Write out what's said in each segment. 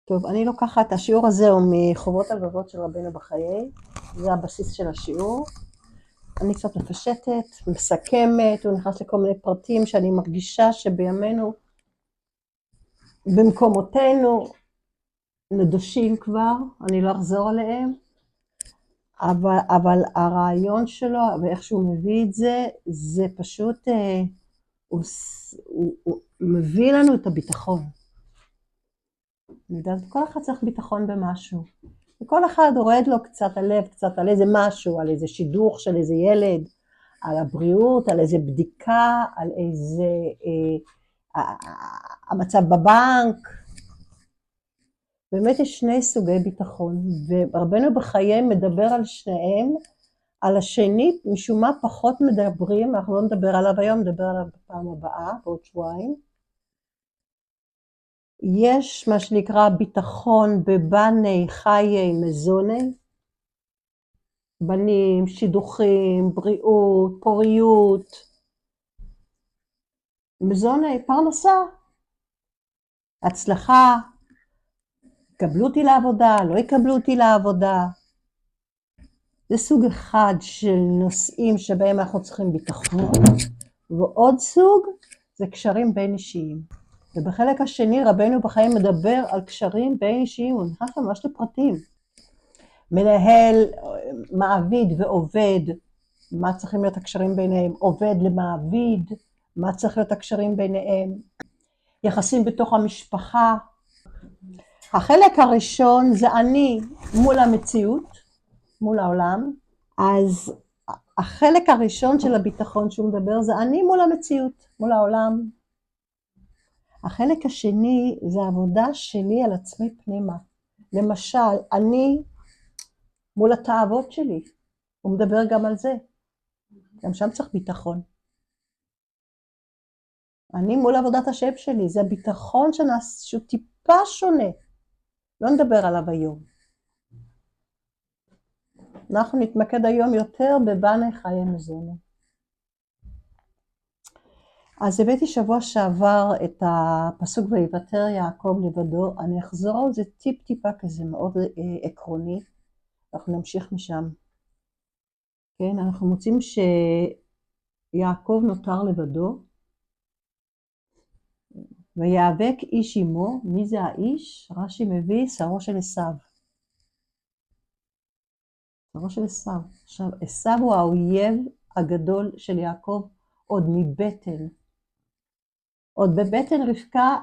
טוב, אני לוקחת, השיעור הזה הוא מחובות הלבבות של רבנו בחיי, זה הבסיס של השיעור. אני קצת מפשטת, מסכמת, הוא נכנס לכל מיני פרטים שאני מרגישה שבימינו, במקומותינו, נדושים כבר, אני לא אחזור עליהם, אבל הרעיון שלו ואיך שהוא מביא את זה, זה פשוט, הוא מביא לנו את הביטחון. אני יודעת, כל אחד צריך ביטחון במשהו. וכל אחד הורד לו קצת הלב, קצת על איזה משהו, על איזה שידוך של איזה ילד, על הבריאות, על איזה בדיקה, על איזה המצב בבנק. באמת יש שני סוגי ביטחון, ורבנו בחיי מדבר על שניהם, על השני משום מה פחות מדברים, אנחנו לא נדבר עליו היום, נדבר עליו בפעם הבאה, בעוד שבועיים. יש מה שנקרא ביטחון בבני חיי מזוני, בנים, שידוכים, בריאות, פוריות, מזוני, פרנסה, הצלחה, יקבלו אותי לעבודה, לא יקבלו אותי לעבודה. זה סוג אחד של נושאים שבהם אנחנו צריכים ביטחון, ועוד סוג זה קשרים בין אישיים. ובחלק השני רבנו בחיים מדבר על קשרים בין אישיים, הוא נכנס ממש לפרטים. מנהל, מעביד ועובד, מה צריכים להיות הקשרים ביניהם, עובד למעביד, מה צריך להיות הקשרים ביניהם, יחסים בתוך המשפחה. החלק הראשון זה אני מול המציאות, מול העולם, אז החלק הראשון של הביטחון שהוא מדבר זה אני מול המציאות, מול העולם. החלק השני זה העבודה שלי על עצמי פנימה. למשל, אני מול התאוות שלי, הוא מדבר גם על זה. גם שם צריך ביטחון. אני מול עבודת השם שלי, זה ביטחון שהוא טיפה שונה. לא נדבר עליו היום. אנחנו נתמקד היום יותר בבני חיי מזוני. אז הבאתי שבוע שעבר את הפסוק ויוותר יעקב לבדו, אני אחזור על זה טיפה כזה מאוד עקרוני, אנחנו נמשיך משם. כן, אנחנו מוצאים שיעקב נותר לבדו, ויאבק איש עמו, מי זה האיש? רש"י מביא שרו של עשיו. שרו של עשיו. עכשיו, עשיו הוא האויב הגדול של יעקב עוד מבטן. עוד בבטן רבקה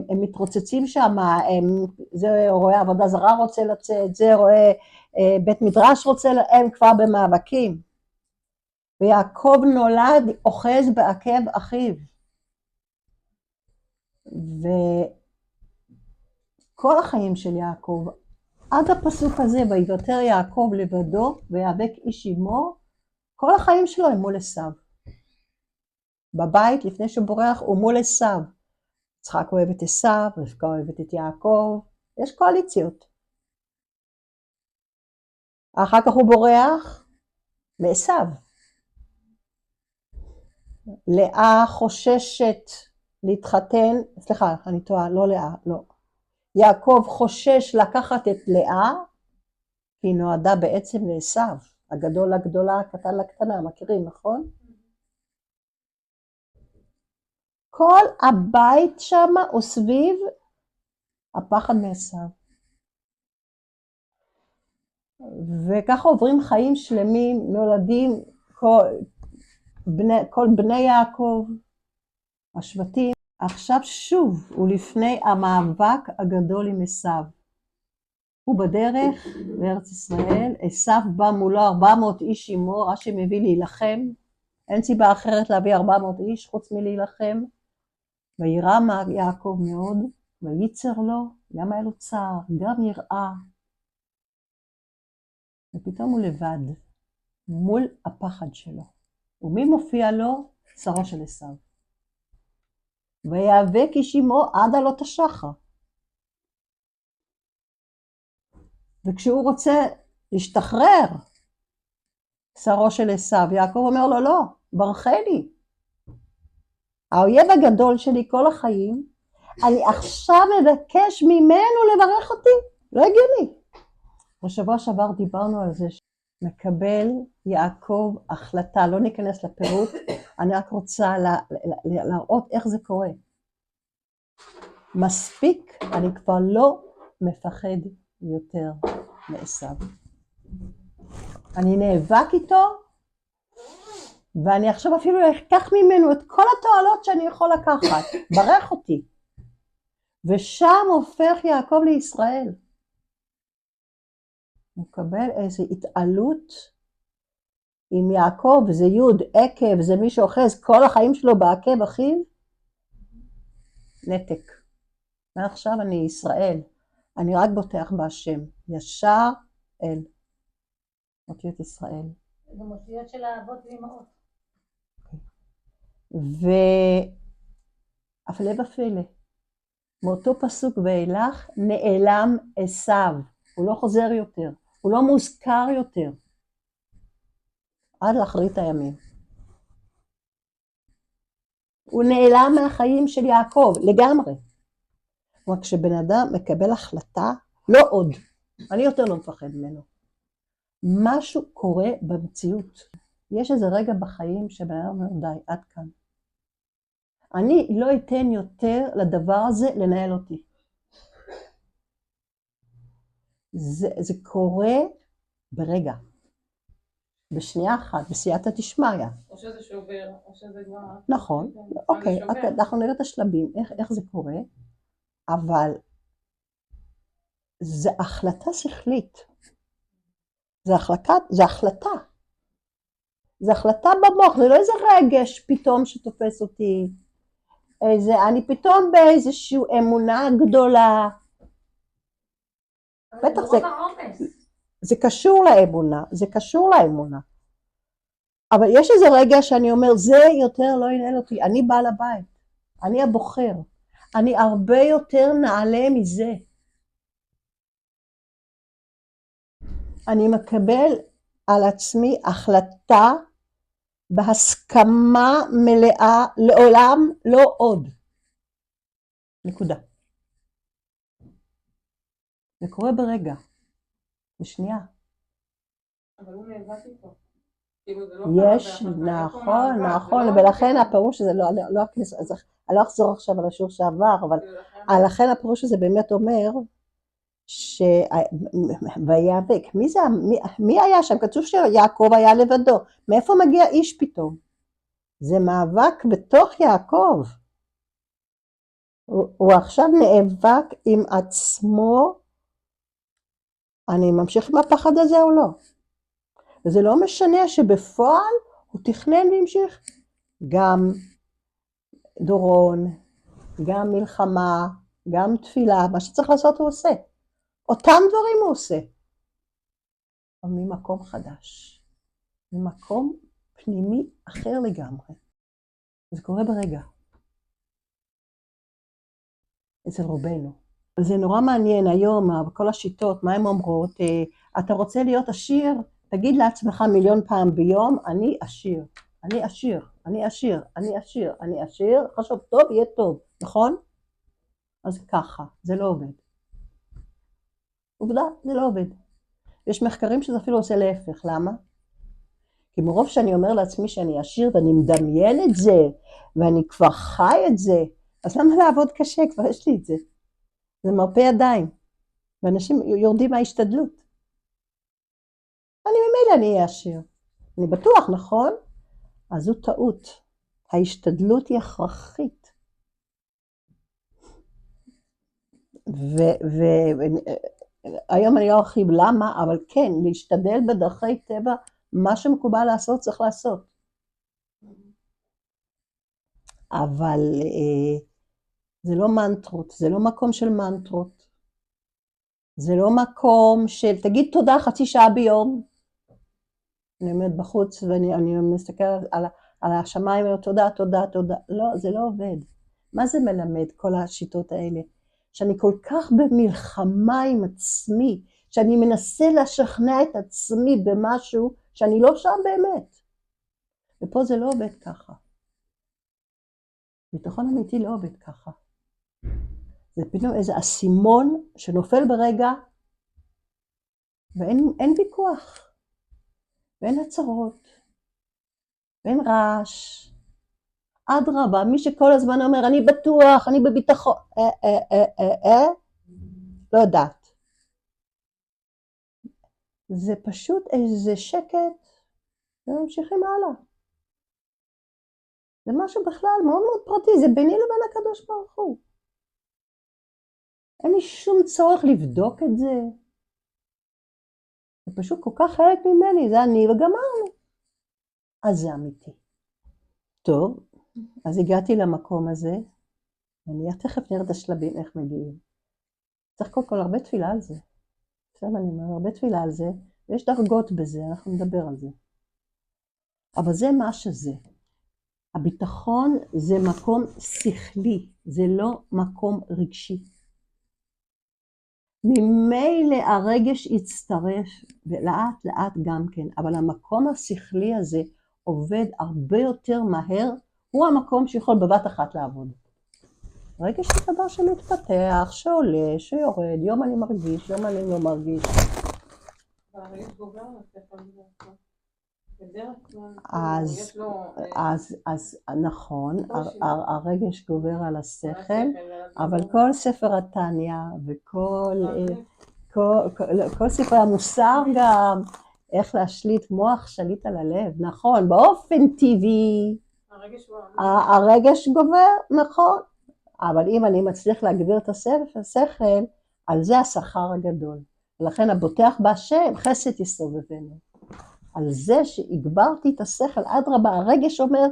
הם מתרוצצים שם, זה רואה עבודה זרה רוצה לצאת, זה רואה בית מדרש רוצה, הם כבר במאבקים. ויעקב נולד אוחז בעקב אחיו. וכל החיים של יעקב, עד הפסוק הזה, ויוותר יעקב לבדו ויאבק איש עמו, כל החיים שלו הם מול עשיו. בבית לפני שהוא בורח הוא מול עשיו. יצחק אוהב את עשיו, רבקה אוהבת את יעקב, יש קואליציות. אחר כך הוא בורח לעשיו. לאה חוששת להתחתן, סליחה, אני טועה, לא לאה, לא. יעקב חושש לקחת את לאה, כי היא נועדה בעצם לעשיו, הגדול לגדולה, הקטן לקטנה, מכירים, נכון? כל הבית שם הוא סביב הפחד מעשיו. וככה עוברים חיים שלמים, נולדים כל בני יעקב, השבטים. עכשיו שוב הוא לפני המאבק הגדול עם עשיו. הוא בדרך לארץ ישראל, עשיו בא מולו 400 איש עמו, רש"י מביא להילחם, אין סיבה אחרת להביא 400 איש חוץ מלהילחם. וירא יעקב מאוד, וייצר לו, גם היה לו צער, גם יראה. ופתאום הוא לבד, מול הפחד שלו. ומי מופיע לו? שרו של עשיו. ויאבק איש עמו עד עלות השחר. וכשהוא רוצה להשתחרר, שרו של עשיו, יעקב אומר לו, לא, ברכני. האויב הגדול שלי כל החיים, אני עכשיו מבקש ממנו לברך אותי? לא הגיוני. בשבוע שעבר דיברנו על זה שמקבל יעקב החלטה, לא ניכנס לפירוט, אני רק רוצה להראות איך זה קורה. מספיק, אני כבר לא מפחד יותר מעשיו. אני נאבק איתו, ואני עכשיו אפילו אקח ממנו את כל התועלות שאני יכול לקחת, ברך אותי. ושם הופך יעקב לישראל. הוא מקבל איזו התעלות עם יעקב, זה יוד, עקב, זה מי שאוחז כל החיים שלו בעקב אחיו, נתק. ועכשיו אני ישראל, אני רק בוטח בהשם, ישר אל. אותיות ישראל. זה אותיות של האבות ואמהות. והפלא ופלא, מאותו פסוק ואילך נעלם עשיו, הוא לא חוזר יותר, הוא לא מוזכר יותר, עד לאחרית הימים. הוא נעלם מהחיים של יעקב, לגמרי. כלומר, כשבן אדם מקבל החלטה, לא עוד, אני יותר לא מפחד ממנו. משהו קורה במציאות. יש איזה רגע בחיים שבן אדם אומר, די, עד כאן. אני לא אתן יותר לדבר הזה לנהל אותי. זה קורה ברגע. בשנייה אחת, בסייעתא דשמיא. או שזה שובר, או שזה כבר... נכון, אוקיי, אנחנו נראה את השלבים, איך זה קורה, אבל זה החלטה שכלית. זה החלטה. זה החלטה במוח, זה לא איזה רגש פתאום שתופס אותי, אני פתאום באיזושהי אמונה גדולה. בטח זה קשור לאמונה, זה קשור לאמונה. אבל יש איזה רגע שאני אומר, זה יותר לא ינהל אותי, אני בעל הבית, אני הבוחר, אני הרבה יותר נעלה מזה. אני מקבל על עצמי החלטה בהסכמה מלאה, לעולם לא עוד. נקודה. זה קורה ברגע, בשנייה. אבל הוא נאבק איתו. יש, נכון, ולכן הפירוש הזה, אני לא אחזור עכשיו על השיעור שעבר, אבל לכן הפירוש הזה באמת אומר, ויאבק, מי היה שם? כתוב שיעקב היה לבדו, מאיפה מגיע איש פתאום? זה מאבק בתוך יעקב, הוא עכשיו נאבק עם עצמו, אני ממשיך עם הפחד הזה או לא? וזה לא משנה שבפועל הוא תכנן והמשיך, גם דורון, גם מלחמה, גם תפילה, מה שצריך לעשות הוא עושה. אותם דברים הוא עושה. אבל ממקום חדש, ממקום פנימי אחר לגמרי. זה קורה ברגע. אצל רובנו. זה נורא מעניין היום, כל השיטות, מה הן אומרות, אתה רוצה להיות עשיר? תגיד לעצמך 1,000,000 פעם ביום, אני עשיר, אני עשיר, אני עשיר, אני עשיר, אני עשיר, חשוב טוב, יהיה טוב, נכון? אז ככה, זה לא עובד. עובדה, זה לא עובד. יש מחקרים שזה אפילו עושה להפך, למה? כי מרוב שאני אומר לעצמי שאני עשיר ואני מדמיין את זה, ואני כבר חי את זה, אז למה לעבוד קשה? כבר יש לי את זה. זה מרפא ידיים, ואנשים יורדים מההשתדלות. אני ממילא אני אהיה עשיר. אני בטוח, נכון? אז זו טעות. ההשתדלות היא הכרחית. והיום אני לא ארחיב למה, אבל כן, להשתדל בדרכי טבע, מה שמקובל לעשות צריך לעשות. אבל זה לא מנטרות, זה לא מקום של מנטרות. זה לא מקום של תגיד תודה 0.5 שעה ביום. אני עומד בחוץ ואני מסתכל על השמיים ואומר תודה, תודה, תודה. לא, זה לא עובד. מה זה מלמד כל השיטות האלה? שאני כל כך במלחמה עם עצמי, שאני מנסה לשכנע את עצמי במשהו שאני לא שם באמת. ופה זה לא עובד ככה. ביטחון אמיתי לא עובד ככה. זה פתאום איזה אסימון שנופל ברגע, ואין ויכוח, ואין הצהרות, ואין רעש. אדרבה, מי שכל הזמן אומר, אני בטוח, אני בביטחון, לא יודעת. זה פשוט איזה שקט, וממשיכים הלאה. זה משהו בכלל מאוד מאוד פרטי, זה ביני לבין הקדוש ברוך הוא. אין לי שום צורך לבדוק את זה. זה פשוט כל כך חלק ממני, זה אני וגמרנו. אז זה אמיתי. טוב, אז הגעתי למקום הזה, ואני תכף נראה את השלבים איך מגיעים. צריך כל הרבה תפילה על זה. עכשיו אני אומר, הרבה תפילה על זה, ויש דרגות בזה, אנחנו נדבר על זה. אבל זה מה שזה. הביטחון זה מקום שכלי, זה לא מקום רגשי. ממילא הרגש יצטרף, ולאט לאט גם כן, אבל המקום השכלי הזה עובד הרבה יותר מהר, הוא המקום שיכול בבת אחת לעבוד. רגש זה דבר שמתפתח, שעולה, שיורד, יום אני מרגיש, יום אני לא מרגיש. והרגש גובר על השכל בדרך כלל, יש לו... אז נכון, הרגש גובר על השכל, אבל כל ספר התניא וכל ספרי המוסר גם, איך להשליט מוח שליט על הלב, נכון, באופן טבעי, הרגש גובר, נכון, אבל אם אני מצליח להגביר את השכל, על זה השכר הגדול. ולכן הבוטח בהשם, חסד יסובבנו. על זה שהגברתי את השכל, אדרבה, הרגש אומר,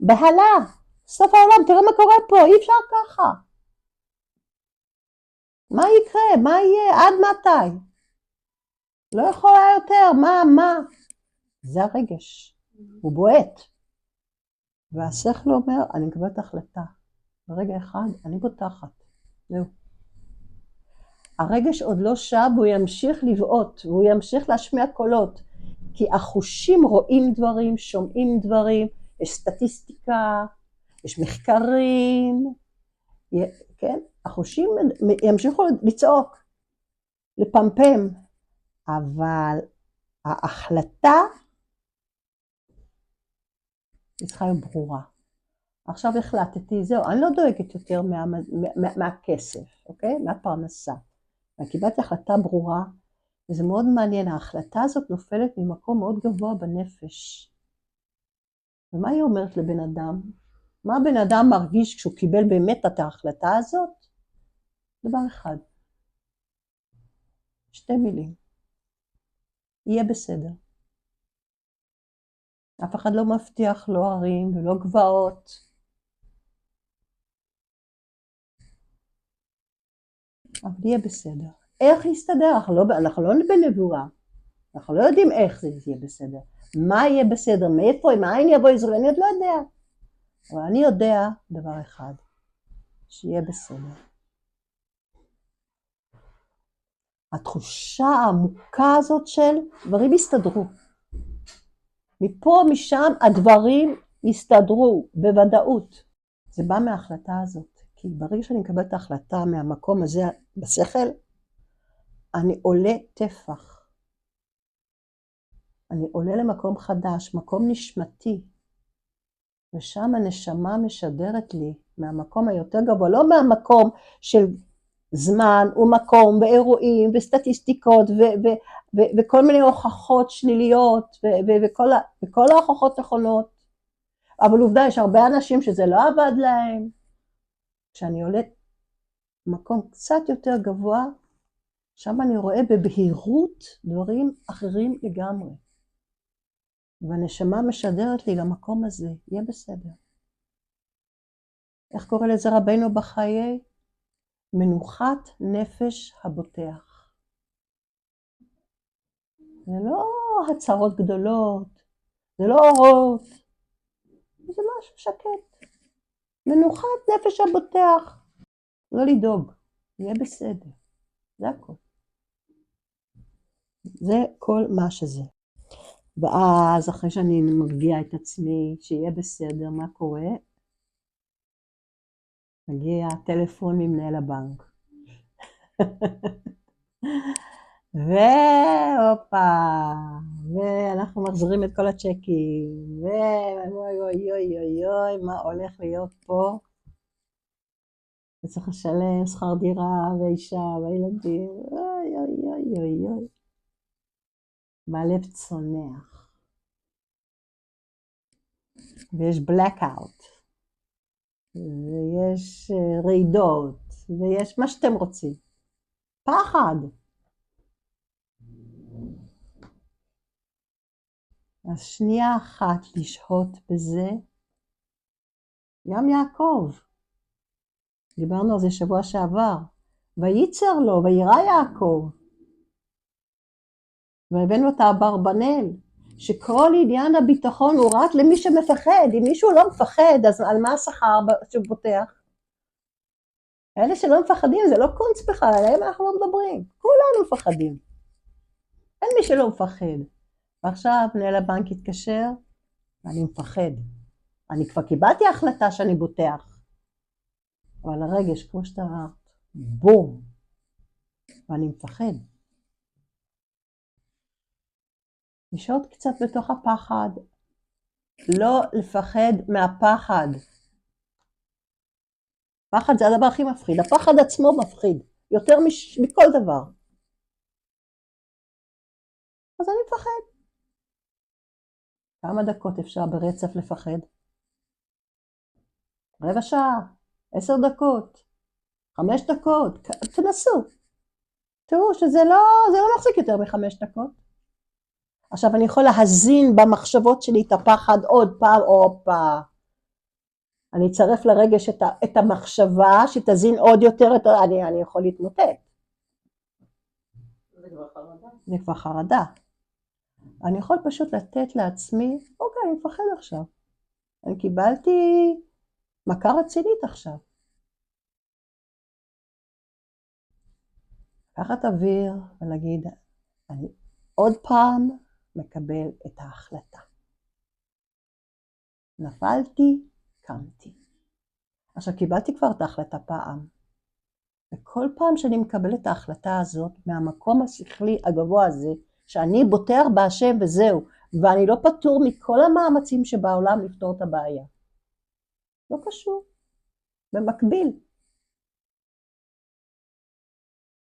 בהלה, סוף העולם, תראה מה קורה פה, אי אפשר ככה. מה יקרה? מה יהיה? עד מתי? לא יכולה יותר, מה? זה הרגש, הוא בועט. והשכל אומר, אני מקבלת החלטה. ברגע אחד, אני בוטחת. זהו. הרגש עוד לא שב, והוא ימשיך לבעוט, והוא ימשיך להשמיע קולות. כי החושים רואים דברים, שומעים דברים, יש סטטיסטיקה, יש מחקרים, כן? החושים ימשיכו לצעוק, לפמפם, אבל ההחלטה היא צריכה להיות ברורה. עכשיו החלטתי, זהו, אני לא דואגת יותר מהכסף, אוקיי? מהפרנסה. קיבלתי החלטה ברורה, וזה מאוד מעניין, ההחלטה הזאת נופלת ממקום מאוד גבוה בנפש. ומה היא אומרת לבן אדם? מה בן אדם מרגיש כשהוא קיבל באמת את ההחלטה הזאת? דבר אחד. 2 מילים. יהיה בסדר. אף אחד לא מבטיח לא הרים ולא גבעות. אבל יהיה בסדר. איך יסתדר? אנחנו לא בנבואה. אנחנו לא יודעים איך זה יהיה בסדר. מה יהיה בסדר? מאיפה? מאין יבוא ישראל? אני עוד לא יודע. אבל אני יודע דבר אחד. שיהיה בסדר. התחושה העמוקה הזאת של דברים יסתדרו. מפה משם הדברים יסתדרו בוודאות. זה בא מההחלטה הזאת. כי ברגע שאני מקבלת את ההחלטה מהמקום הזה בשכל, אני עולה טפח. אני עולה למקום חדש, מקום נשמתי. ושם הנשמה משדרת לי מהמקום היותר גבוה, לא מהמקום של זמן ומקום ואירועים וסטטיסטיקות וכל מיני הוכחות שליליות וכל ההוכחות נכונות. אבל עובדה, יש הרבה אנשים שזה לא עבד להם. כשאני עולה מקום קצת יותר גבוה, שם אני רואה בבהירות דברים אחרים לגמרי. והנשמה משדרת לי למקום הזה, יהיה בסדר. איך קורא לזה רבינו בחיי? מנוחת נפש הבוטח. זה לא הצהרות גדולות, זה לא אורות, זה משהו שקט. מנוחת נפש הבוטח. לא לדאוג, יהיה בסדר. זה הכל. זה כל מה שזה. ואז אחרי שאני מרגיעה את עצמי, שיהיה בסדר, מה קורה? מגיע טלפון ממנהל הבנק. והופה, ואנחנו מחזירים את כל הצ'קים, ואוי אוי אוי אוי אוי, מה הולך להיות פה? וצריך לשלם שכר דירה, ואישה, וילדים, אוי אוי אוי אוי אוי. והלב צונח. ויש blackout, ויש רעידות, ויש מה שאתם רוצים. פחד. אז שנייה אחת לשהות בזה, גם יעקב, דיברנו על זה שבוע שעבר, וייצר לו, וירא יעקב, והבאנו את האברבנאל, שכל עניין הביטחון הוא רק למי שמפחד. אם מישהו לא מפחד, אז על מה השכר שהוא פותח? אלה שלא מפחדים, זה לא קונץ בכלל, עליהם אנחנו לא מדברים, כולנו מפחדים. אין מי שלא מפחד. ועכשיו מנהל הבנק התקשר, ואני מפחד. אני כבר קיבלתי החלטה שאני בוטח. אבל הרגש, כמו שאתה אמרת, בום, ואני מפחד. לשהות קצת בתוך הפחד, לא לפחד מהפחד. פחד זה הדבר הכי מפחיד, הפחד עצמו מפחיד, יותר מכל דבר. אז אני מפחד. כמה דקות אפשר ברצף לפחד? רבע שעה, 10 דקות, 5 דקות, תנסו. תראו שזה לא מחזיק יותר מ5 דקות. עכשיו אני יכול להזין במחשבות שלי את הפחד עוד פעם, אופה. אני אצרף לרגש את המחשבה שתזין עוד יותר, אני יכול להתמוטט. זה כבר חרדה. זה כבר חרדה. אני יכול פשוט לתת לעצמי, אוקיי, אני מפחד עכשיו. אני קיבלתי מכה רצינית עכשיו. לקחת אוויר ולהגיד, אני עוד פעם מקבל את ההחלטה. נפלתי, קמתי. עכשיו קיבלתי כבר את ההחלטה פעם. וכל פעם שאני מקבל את ההחלטה הזאת, מהמקום השכלי הגבוה הזה, שאני בוטח בהשם וזהו, ואני לא פטור מכל המאמצים שבעולם לפתור את הבעיה. לא קשור. במקביל.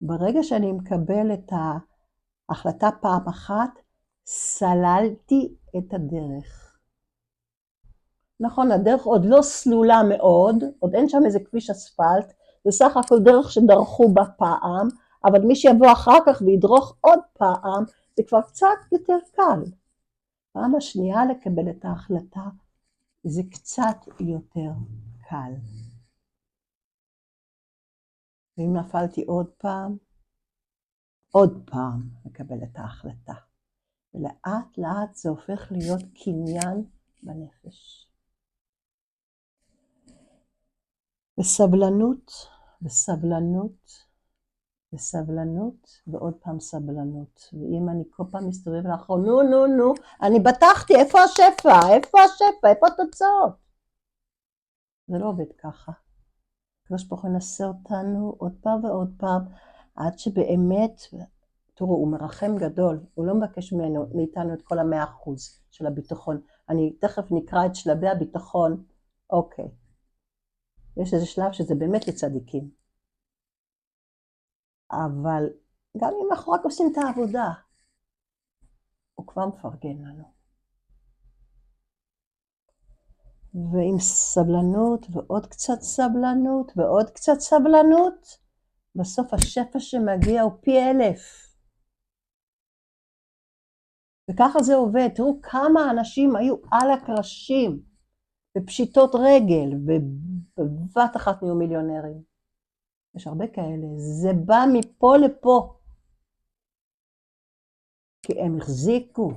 ברגע שאני מקבל את ההחלטה פעם אחת, סללתי את הדרך. נכון, הדרך עוד לא סלולה מאוד, עוד אין שם איזה כביש אספלט, זה סך הכל דרך שדרכו בה פעם, אבל מי שיבוא אחר כך וידרוך עוד פעם, זה כבר קצת יותר קל. פעם השנייה לקבל את ההחלטה, זה קצת יותר קל. ואם נפלתי עוד פעם לקבל את ההחלטה. ולאט לאט זה הופך להיות קניין בנפש. וסבלנות, וסבלנות, וסבלנות, ועוד פעם סבלנות. ואם אני כל פעם מסתובב לאחור, נו, אני בטחתי, איפה השפע? איפה התוצאות? זה לא עובד ככה. הקדוש ברוך הוא ינסה אותנו עוד פעם ועוד פעם, עד שבאמת, תראו, הוא מרחם גדול, הוא לא מבקש מאיתנו את כל 100% של הביטחון. אני תכף נקרא את שלבי הביטחון, אוקיי. יש איזה שלב שזה באמת לצדיקים. אבל גם אם אנחנו רק עושים את העבודה, הוא כבר מפרגן לנו. ועם סבלנות ועוד קצת סבלנות ועוד קצת סבלנות, בסוף השפע שמגיע הוא פי 1000. וככה זה עובד. תראו כמה אנשים היו על הקרשים, בפשיטות רגל, ובבת אחת נהיו מיליונרים. יש הרבה כאלה. זה בא מפה לפה. כי הם החזיקו.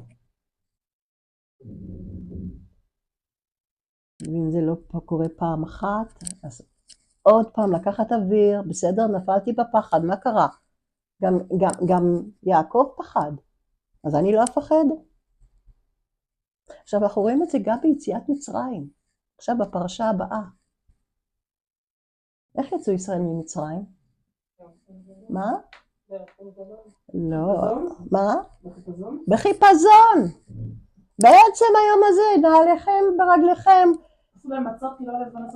ואם זה לא קורה פעם אחת, אז עוד פעם לקחת אוויר, בסדר, נפלתי בפחד, מה קרה? גם יעקב פחד, אז אני לא אפחד. עכשיו אנחנו רואים את זה גם ביציאת מצרים, עכשיו בפרשה הבאה. איך יצאו ישראל ממצרים? מה? לא. מה? בחיפזון. בעצם היום הזה, נעליכם ברגליכם.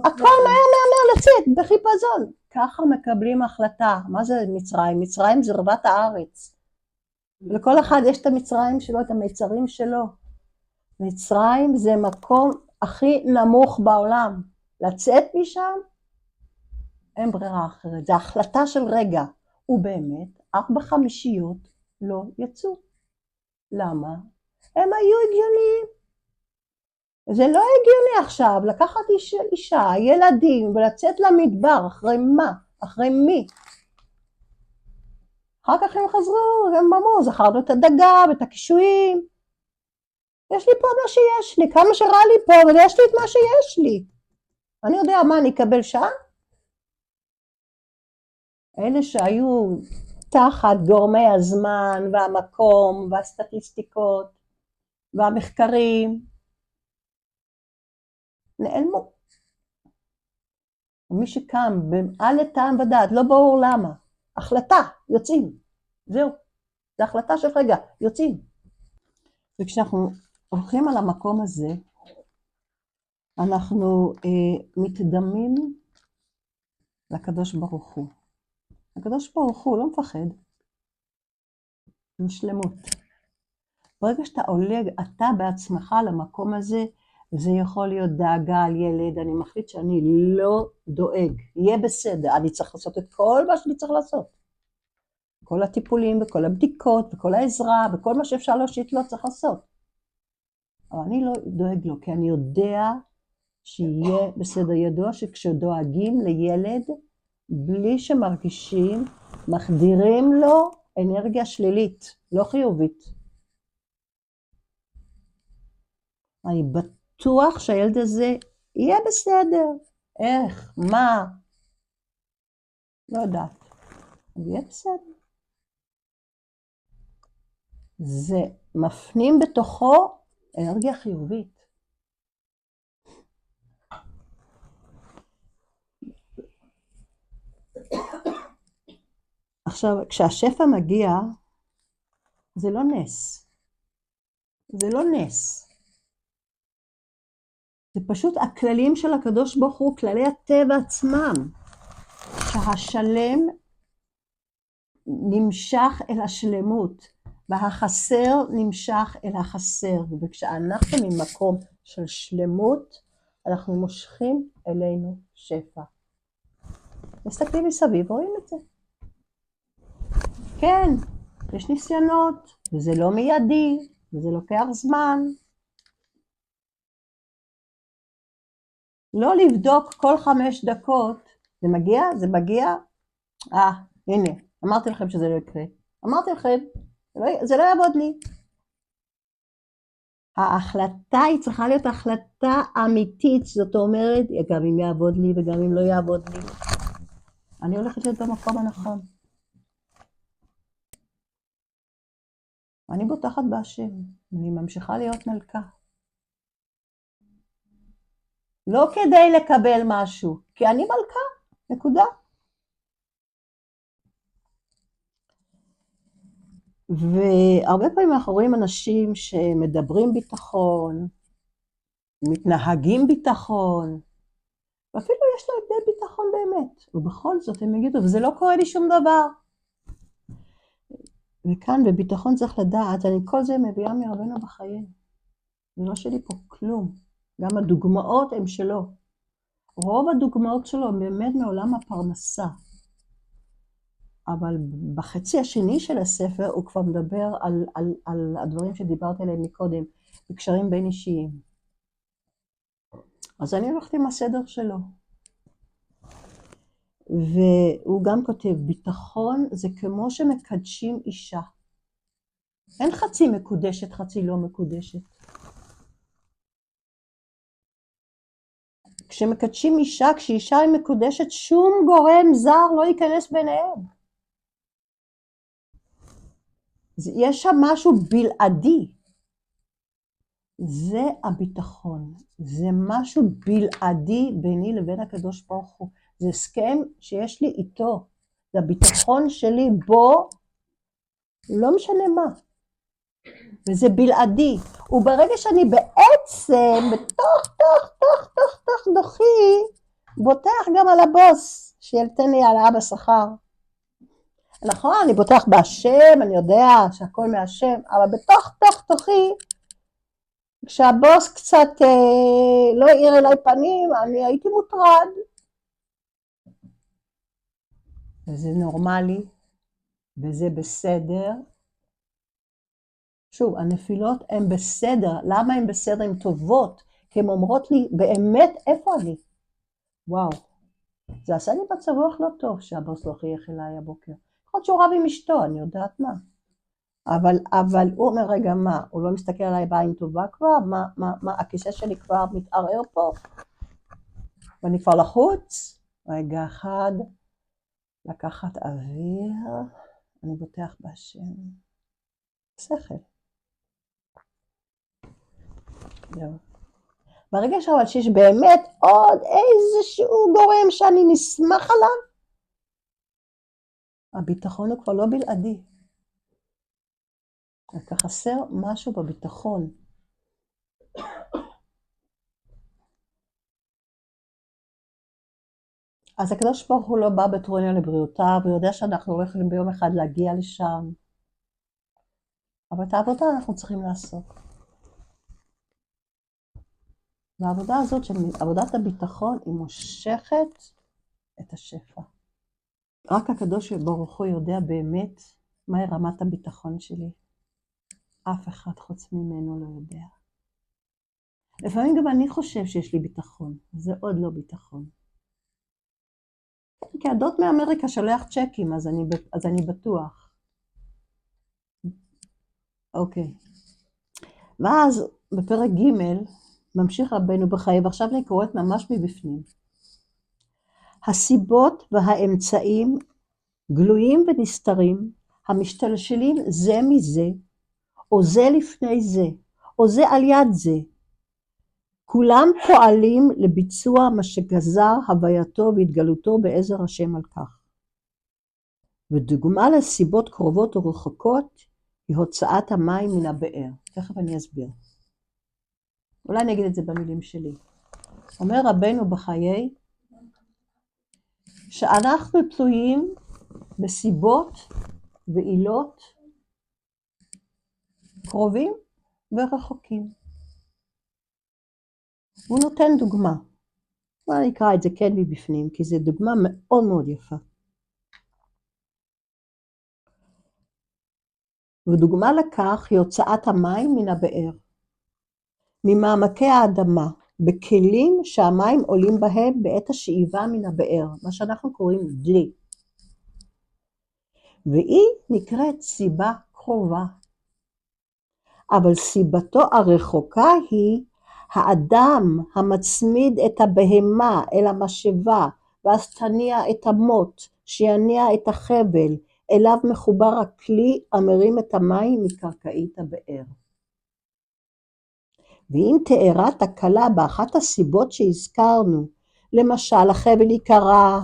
הכל מהר לצאת, בחיפזון. ככה מקבלים החלטה. מה זה מצרים? מצרים זה רבת הארץ. לכל אחד יש את המצרים שלו, את המיצרים שלו. מצרים זה מקום הכי נמוך בעולם. לצאת משם, אין ברירה אחרת. זה החלטה של רגע. ובאמת, 4/5 לא יצאו. למה? הם היו הגיוניים. זה לא הגיוני עכשיו לקחת אישה, ילדים, ולצאת למדבר. אחרי מה? אחרי מי? אחר כך הם חזרו, הם אמרו, זכרנו את הדגה ואת הקישואים. יש לי פה מה שיש לי, כמה שרע לי פה, אבל יש לי את מה שיש לי. אני יודע מה, אני אקבל שעה? אלה שהיו תחת גורמי הזמן והמקום והסטטיסטיקות והמחקרים, נעלמו. מי שקם על לטעם ודעת, לא ברור למה. החלטה, יוצאים. זהו, זו החלטה של רגע, יוצאים. וכשאנחנו הולכים על המקום הזה, אנחנו מתדמים לקדוש ברוך הוא. הקדוש ברוך הוא לא מפחד, הוא שלמות. ברגע שאתה עולה, אתה בעצמך למקום הזה, זה יכול להיות דאגה על ילד, אני מחליט שאני לא דואג, יהיה בסדר, אני צריך לעשות את כל מה שאני צריך לעשות. כל הטיפולים וכל הבדיקות וכל העזרה וכל מה שאפשר להושיט לו צריך לעשות. אבל אני לא דואג לו, כי אני יודע שיהיה בסדר. ידוע שכשדואגים לילד, בלי שמרגישים, מחדירים לו אנרגיה שלילית, לא חיובית. אני בטוח שהילד הזה יהיה בסדר. איך? מה? לא יודעת. אבל יהיה בסדר. זה מפנים בתוכו אנרגיה חיובית. עכשיו, כשהשפע מגיע, זה לא נס. זה לא נס. זה פשוט הכללים של הקדוש ברוך הוא, כללי הטבע עצמם. שהשלם נמשך אל השלמות, והחסר נמשך אל החסר. וכשאנחנו ממקום של שלמות, אנחנו מושכים אלינו שפע. מסתכלים מסביב, רואים את זה. כן, יש ניסיונות, וזה לא מיידי, וזה לוקח זמן. לא לבדוק כל 5 דקות, זה מגיע, זה מגיע, הנה, אמרתי לכם שזה לא יקרה. אמרתי לכם, זה לא יעבוד לי. ההחלטה היא צריכה להיות החלטה אמיתית, זאת אומרת, גם אם יעבוד לי וגם אם לא יעבוד לי. אני הולכת להיות במקום הנכון. אני בוטחת בהשם, אני ממשיכה להיות מלכה. לא כדי לקבל משהו, כי אני מלכה, נקודה. והרבה פעמים אנחנו רואים אנשים שמדברים ביטחון, מתנהגים ביטחון, ואפילו יש להם די ביטחון באמת, ובכל זאת הם יגידו, וזה לא קורה לי שום דבר. וכאן בביטחון צריך לדעת, אני כל זה מביאה מרבנו בחיים. זה לא שלי פה כלום. גם הדוגמאות הן שלו. רוב הדוגמאות שלו הן באמת מעולם הפרנסה. אבל בחצי השני של הספר הוא כבר מדבר על הדברים שדיברת עליהם מקודם, בקשרים בין אישיים. אז אני הולכת עם הסדר שלו. והוא גם כותב, ביטחון זה כמו שמקדשים אישה. אין חצי מקודשת, חצי לא מקודשת. כשמקדשים אישה, כשאישה היא מקודשת, שום גורם זר לא ייכנס ביניהם. יש שם משהו בלעדי. זה הביטחון. זה משהו בלעדי ביני לבין הקדוש ברוך הוא. זה הסכם שיש לי איתו, זה הביטחון שלי בו, לא משנה מה, וזה בלעדי, וברגע שאני בעצם בתוך דוחי, בוטח גם על הבוס, שילתן לי העלאה בשכר. נכון, אני בוטח בהשם, אני יודע שהכל מהשם, אבל בתוך תוכי, כשהבוס קצת לא העיר אליי פנים, אני הייתי מוטרד. וזה נורמלי, וזה בסדר. שוב, הנפילות הן בסדר. למה הן בסדר? הן טובות, כי הן אומרות לי, באמת, איפה אני? וואו, זה עשה לי מצב רוח לא טוב שהבוס לא חייך אליי הבוקר. יכול להיות שהוא רב עם אשתו, אני יודעת מה. אבל הוא אומר, רגע, מה? הוא לא מסתכל עליי בעין טובה כבר? מה, הכיסא שלי כבר מתערער פה? ואני כבר לחוץ? רגע אחד, לקחת אוויר, אני בוטח בהשם. שכל. זהו. ברגע אבל שיש באמת עוד איזשהו גורם שאני נסמך עליו, הביטחון הוא כבר לא בלעדי. רק חסר משהו בביטחון. אז הקדוש ברוך הוא לא בא בטרוניה לבריאותיו, הוא יודע שאנחנו לא יכולים ביום אחד להגיע לשם. אבל את העבודה אנחנו צריכים לעשות. והעבודה הזאת, עבודת הביטחון, היא מושכת את השפע. רק הקדוש ברוך הוא יודע באמת מהי רמת הביטחון שלי. אף אחד חוץ ממנו לא יודע. לפעמים גם אני חושב שיש לי ביטחון, זה עוד לא ביטחון. כי הדוד מאמריקה שולח צ'קים, אז אני בטוח. אוקיי. ואז בפרק ג' ממשיך רבנו בחיי, ועכשיו אני קוראת ממש מבפנים. הסיבות והאמצעים גלויים ונסתרים, המשתלשלים זה מזה, או זה לפני זה, או זה על יד זה. כולם פועלים לביצוע מה שגזר הווייתו והתגלותו בעזר השם על כך. ודוגמה לסיבות קרובות או רחוקות היא הוצאת המים מן הבאר. תכף אני אסביר. אולי אני אגיד את זה במילים שלי. אומר רבנו בחיי, שאנחנו תלויים בסיבות ועילות קרובים ורחוקים. הוא נותן דוגמה. אני אקרא את זה כן מבפנים, כי זו דוגמה מאוד מאוד יפה. ודוגמה לכך היא הוצאת המים מן הבאר, ממעמקי האדמה, בכלים שהמים עולים בהם בעת השאיבה מן הבאר, מה שאנחנו קוראים דלי. והיא נקראת סיבה קרובה. אבל סיבתו הרחוקה היא האדם המצמיד את הבהמה אל המשאבה, ואז תניע את המוט, שיניע את החבל, אליו מחובר הכלי המרים את המים מקרקעית הבאר. ואם תארה תקלה באחת הסיבות שהזכרנו, למשל החבל יקרה,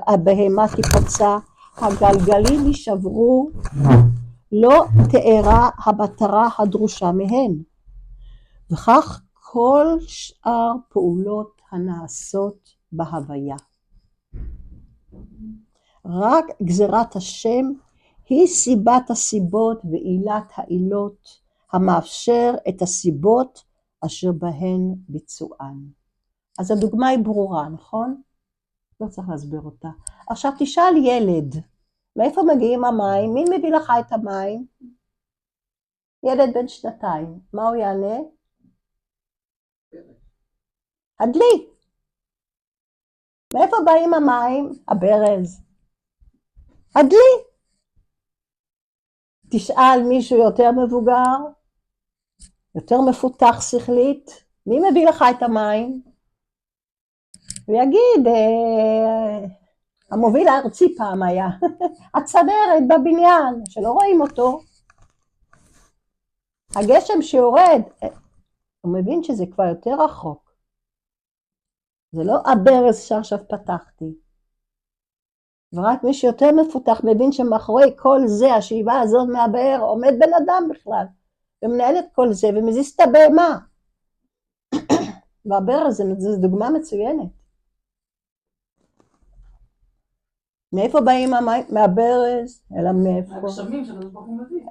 הבהמה תיפצע, הגלגלים יישברו, לא תארה המטרה הדרושה מהן. וכך כל שאר פעולות הנעשות בהוויה. רק גזירת השם היא סיבת הסיבות ועילת העילות, המאפשר את הסיבות אשר בהן ביצוען. אז הדוגמה היא ברורה, נכון? לא צריך להסביר אותה. עכשיו תשאל ילד, מאיפה מגיעים המים? מי מביא לך את המים? ילד בן 2, מה הוא יענה? הדלי. מאיפה באים המים? הברז. הדלי. תשאל מישהו יותר מבוגר, יותר מפותח שכלית, מי מביא לך את המים? הוא יגיד, המוביל הארצי פעם היה, הצנרת בבניין, שלא רואים אותו. הגשם שיורד, הוא מבין שזה כבר יותר רחוק. זה לא הברז שעכשיו פתחתי. ורק מי שיותר מפותח מבין שמאחורי כל זה, השאיבה הזאת מהבאר, עומד בן אדם בכלל, ומנהל את כל זה, ומזיז את הבהמה. והבאר הזה, זו דוגמה מצוינת. מאיפה באים המים? מהברז, אלא מאיפה? מהגשמים שהקדוש ברוך הוא מביא.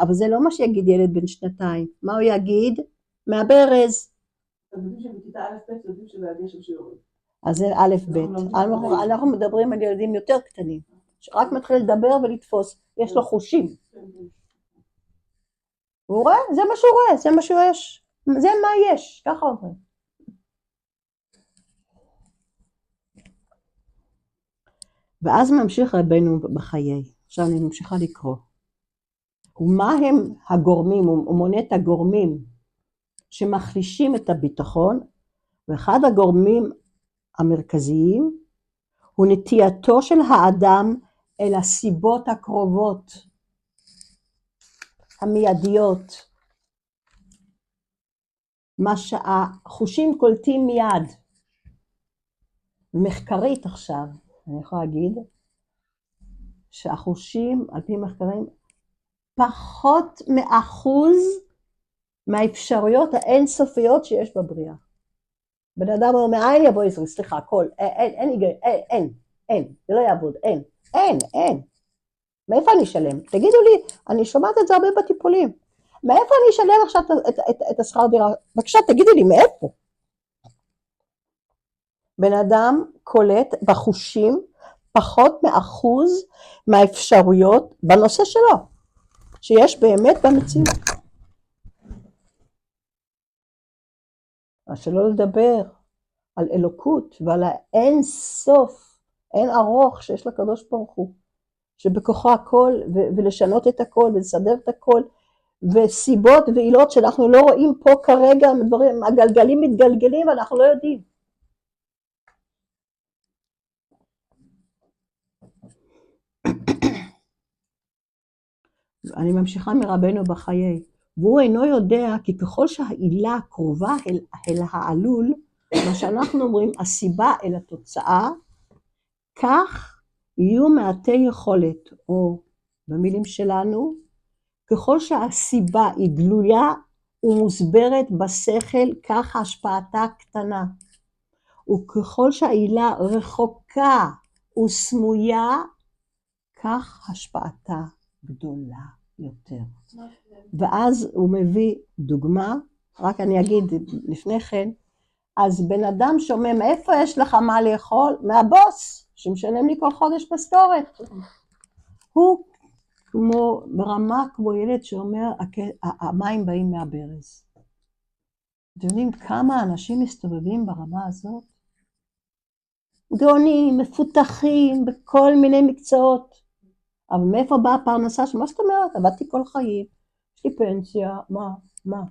אבל זה לא מה שיגיד ילד בן 2. מה הוא יגיד? מהברז. אתם יודעים שבכיתה א' ב' יודעים שזה הגשם שיורד. אז זה א' ב'. אנחנו מדברים על ילדים יותר קטנים, שרק מתחיל לדבר ולתפוס, יש לו חושים. הוא רואה, זה מה שהוא רואה, זה מה שיש. זה מה יש, ככה אומרים. ואז ממשיך רבנו בחיי. עכשיו אני ממשיכה לקרוא. ומה הם הגורמים, הוא מונה את הגורמים שמחלישים את הביטחון, ואחד הגורמים המרכזיים הוא נטייתו של האדם אל הסיבות הקרובות, המיידיות, מה שהחושים קולטים מיד. מחקרית עכשיו, אני יכולה להגיד, שהחושים, על פי מחקרים, פחות מ1% מהאפשרויות האינסופיות שיש בבריאה. בן אדם אומר, מאין יבוא ישראל, סליחה, הכל, אין, זה לא יעבוד, אין. מאיפה אני אשלם? תגידו לי, אני שומעת את זה הרבה בטיפולים. מאיפה אני אשלם עכשיו את השכר דירה? בבקשה, תגידו לי, מאיפה? בן אדם קולט בחושים פחות מ1% מהאפשרויות בנושא שלו, שיש באמת במציאות. אז שלא לדבר על אלוקות ועל האין סוף, אין ארוך שיש לקדוש ברוך הוא, שבכוחו הכל, ולשנות את הכל, ולסדר את הכל, וסיבות ועילות שאנחנו לא רואים פה כרגע, הגלגלים מתגלגלים, אנחנו לא יודעים. אני ממשיכה מרבנו בחיי, והוא אינו יודע כי ככל שהעילה קרובה אל העלול, מה שאנחנו אומרים, הסיבה אל התוצאה, כך יהיו מעטי יכולת, או במילים שלנו, ככל שהסיבה היא גלויה ומוסברת בשכל, כך השפעתה קטנה. וככל שהעילה רחוקה וסמויה, כך השפעתה גדולה יותר. ואז הוא מביא דוגמה, רק אני אגיד לפני כן, אז בן אדם שומע, מאיפה יש לך מה לאכול? מהבוס, שמשלם לי כל חודש משכורת. הוא ברמה כמו ילד שאומר, המים באים מהברז. אתם יודעים כמה אנשים מסתובבים ברמה הזאת? גאונים, מפותחים, בכל מיני מקצועות. אבל מאיפה באה הפרנסה? מה זאת אומרת? עבדתי כל חיים, יש לי פנסיה, מה?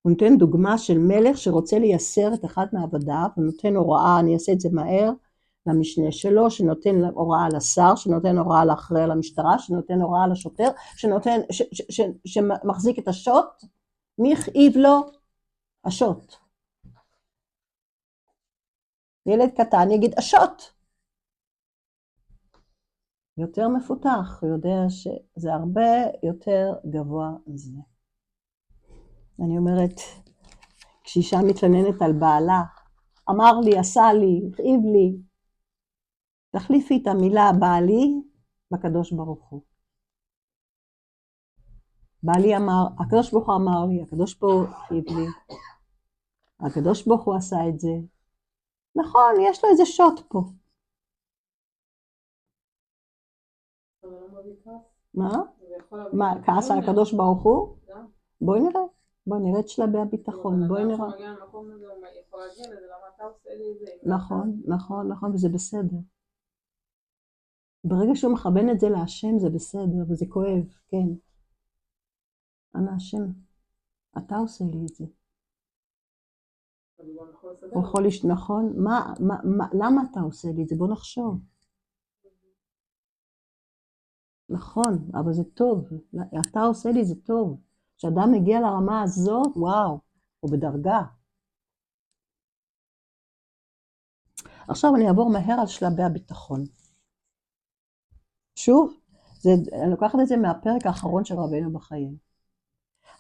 הוא נותן דוגמה של מלך שרוצה לייסר את אחד מעבדיו, הוא נותן הוראה, אני אעשה את זה מהר, למשנה שלו, שנותן הוראה לשר, שנותן הוראה לאחראי למשטרה, שנותן הוראה לשוטר, שמחזיק את השוט, מי הכאיב לו? השוט. ילד קטן יגיד השוט. יותר מפותח, הוא יודע שזה הרבה יותר גבוה מזה. אני אומרת, כשאישה מתלוננת על בעלה, אמר לי, עשה לי, הכאיב לי, תחליפי את המילה בעלי בקדוש ברוך הוא. בעלי אמר, הקדוש ברוך הוא אמר לי, הקדוש ברוך הוא הכאיב לי, הקדוש ברוך הוא עשה את זה. נכון, יש לו איזה שוט פה. מה, כעס על הקדוש ברוך הוא? בואי נראה את שלבי הביטחון, בואי נראה. נכון, וזה בסדר. ברגע שהוא מכוון את זה להשם זה בסדר, וזה כואב, כן. אנא השם, אתה עושה לי את זה. הוא יכול נכון, למה אתה עושה לי את זה? בוא נחשוב. נכון, אבל זה טוב, אתה עושה לי זה טוב. כשאדם מגיע לרמה הזאת, וואו, הוא בדרגה. עכשיו אני אעבור מהר על שלבי הביטחון. שוב, אני לוקחת את זה מהפרק האחרון של רבינו בחיים.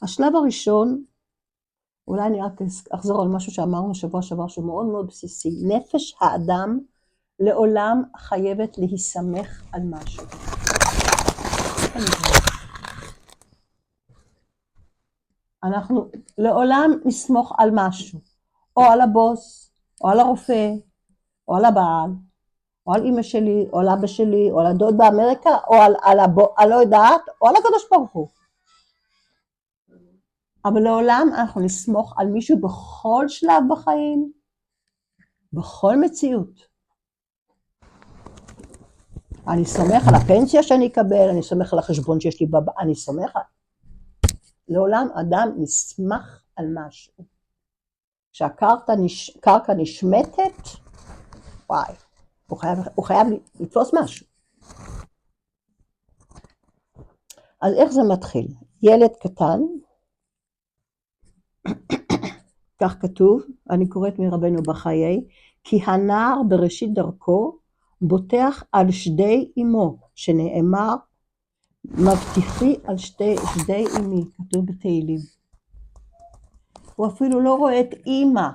השלב הראשון, אולי אני רק אחזור על משהו שאמרנו שבוע שעבר שהוא מאוד מאוד בסיסי. נפש האדם לעולם חייבת להיסמך על משהו. אנחנו לעולם נסמוך על משהו, או על הבוס, או על הרופא, או על הבעל, או על אמא שלי, או על אבא שלי, או על הדוד באמריקה, או על לא יודעת, או על הקדוש ברוך הוא. אבל לעולם אנחנו נסמוך על מישהו בכל שלב בחיים, בכל מציאות. אני סומך על הפנסיה שאני אקבל, אני סומך על החשבון שיש לי בבא, אני סומך על... לעולם אדם נסמך על משהו. כשהקרקע נשמטת, וואי, הוא חייב לתפוס משהו. אז איך זה מתחיל? ילד קטן, כך כתוב, אני קוראת מרבנו בחיי, כי הנער בראשית דרכו בוטח על שדי אמו, שנאמר, מבטיחי על שדי אמי, כתוב בתהילים. הוא אפילו לא רואה את אמא.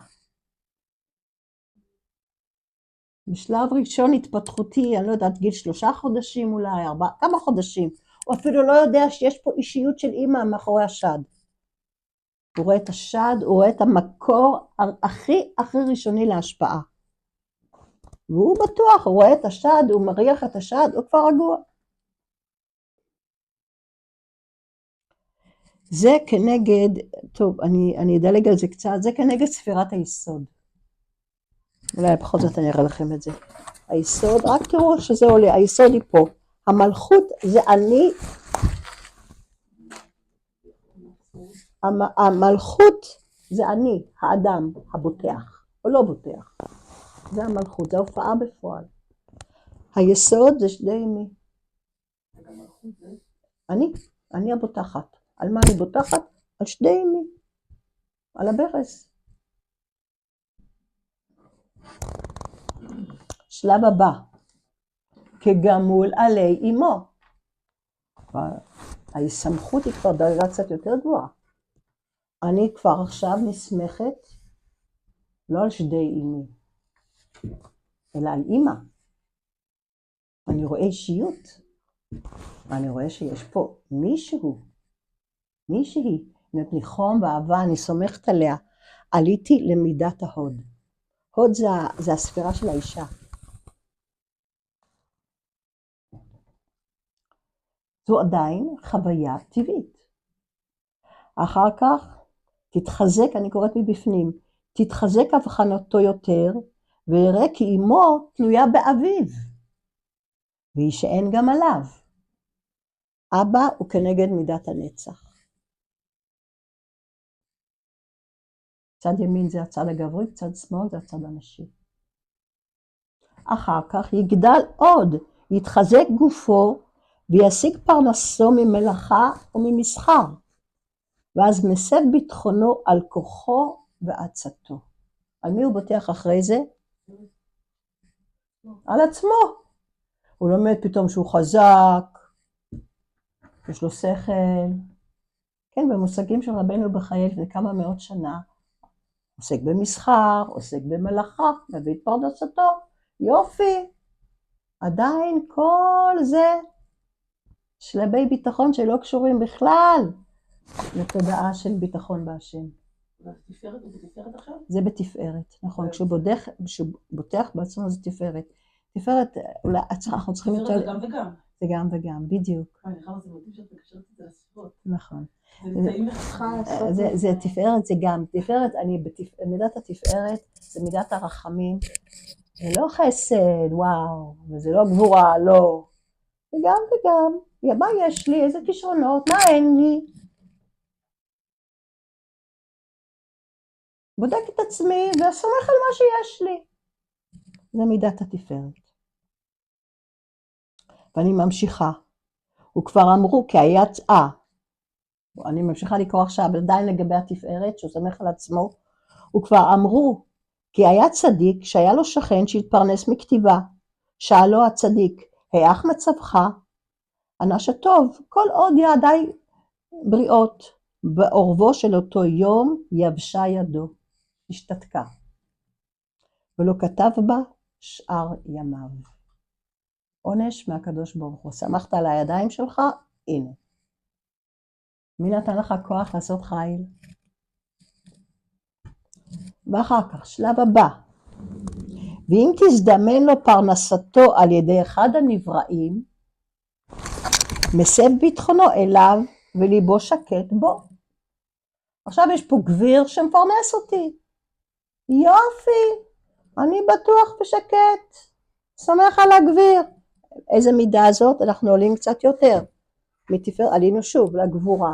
בשלב ראשון התפתחותי, אני לא יודעת, גיל 3 חודשים אולי, 4, כמה חודשים, הוא אפילו לא יודע שיש פה אישיות של אמא מאחורי השד. הוא רואה את השד, הוא רואה את המקור הכי ראשוני להשפעה. והוא בטוח, הוא רואה את השד, הוא מריח את השד, הוא כבר רגוע. זה כנגד, טוב, אני אדלג על זה קצת, זה כנגד ספירת היסוד. אולי בכל זאת אני אראה לכם את זה. היסוד, רק תראו שזה עולה, היסוד היא פה. המלכות זה אני, המלכות זה אני, האדם, הבוטח, או לא בוטח. זה המלכות, זה ההופעה בפועל. היסוד זה שדי אמי. אני הבוטחת. על מה אני בוטחת? על שדי אמי. על הברז. שלב הבא. כגמול עלי אמו. ההסמכות היא כבר דרגה קצת יותר גבוהה. אני כבר עכשיו נסמכת לא על שדי אמי, אלא על אמא. אני רואה אישיות. אני רואה שיש פה מישהי, נתן לי חום ואהבה, אני סומכת עליה. עליתי למידת ההוד. הוד זה הספירה של האישה. זו עדיין חוויה טבעית. אחר כך תתחזק, אני קוראת מבפנים, תתחזק הבחנתו יותר, ויראה כי אמו תלויה באביו, וישען גם עליו. אבא הוא כנגד מידת הנצח. צד ימין זה הצד הגברי, צד שמאל זה הצד הנשי. אחר כך יגדל עוד, יתחזק גופו, וישיג פרנסו ממלאכה וממסחר, ואז מסב ביטחונו על כוחו ועצתו. על מי הוא בוטח אחרי זה? על עצמו. הוא לומד פתאום שהוא חזק, יש לו שכל. כן, במושגים של רבנו בחיי לפני כמה מאות שנה, עוסק במסחר, עוסק במלאכה, מביא את פרנסתו, יופי. עדיין כל זה שלבי ביטחון שלא קשורים בכלל לתודעה של ביטחון בהשם. בתפארת, זה בתפארת עכשיו? זה בתפארת, נכון. כשהוא בוטח בעצמו זה תפארת. תפארת, אולי אנחנו צריכים יותר... זה גם וגם. זה גם וגם, בדיוק. אני חייבת, זה מדהים שאת מקשרת את זה לספירות. נכון. זה טעים לך לעשות... זה תפארת, זה גם. תפארת, מידת התפארת, זה מידת הרחמים. זה לא חסד, וואו, וזה לא גבורה, לא. זה גם וגם. מה יש לי? איזה כישרונות? מה אין לי? בודק את עצמי וסומך על מה שיש לי. זה מידת התפארת. ואני ממשיכה. וכבר אמרו כי היצאה. אני ממשיכה לקרוא עכשיו עדיין לגבי התפארת שהוא סומך על עצמו. וכבר אמרו כי היה צדיק שהיה לו שכן שהתפרנס מכתיבה. שאל לו הצדיק, היאך מצבך? ענה שטוב, כל עוד יעדיי בריאות. בעורבו של אותו יום יבשה ידו, השתתקה, ולא כתב בה שאר ימיו. עונש מהקדוש ברוך הוא. שמחת על הידיים שלך? הנה. מי נתן לך כוח לעשות חיל? ואחר כך, שלב הבא. ואם תזדמן לו פרנסתו על ידי אחד הנבראים, מסב ביטחונו אליו וליבו שקט בו. עכשיו יש פה גביר שמפרנס אותי. יופי, אני בטוח ושקט. שמח על הגביר. איזה מידה זאת? אנחנו עולים קצת יותר. עלינו שוב לגבורה.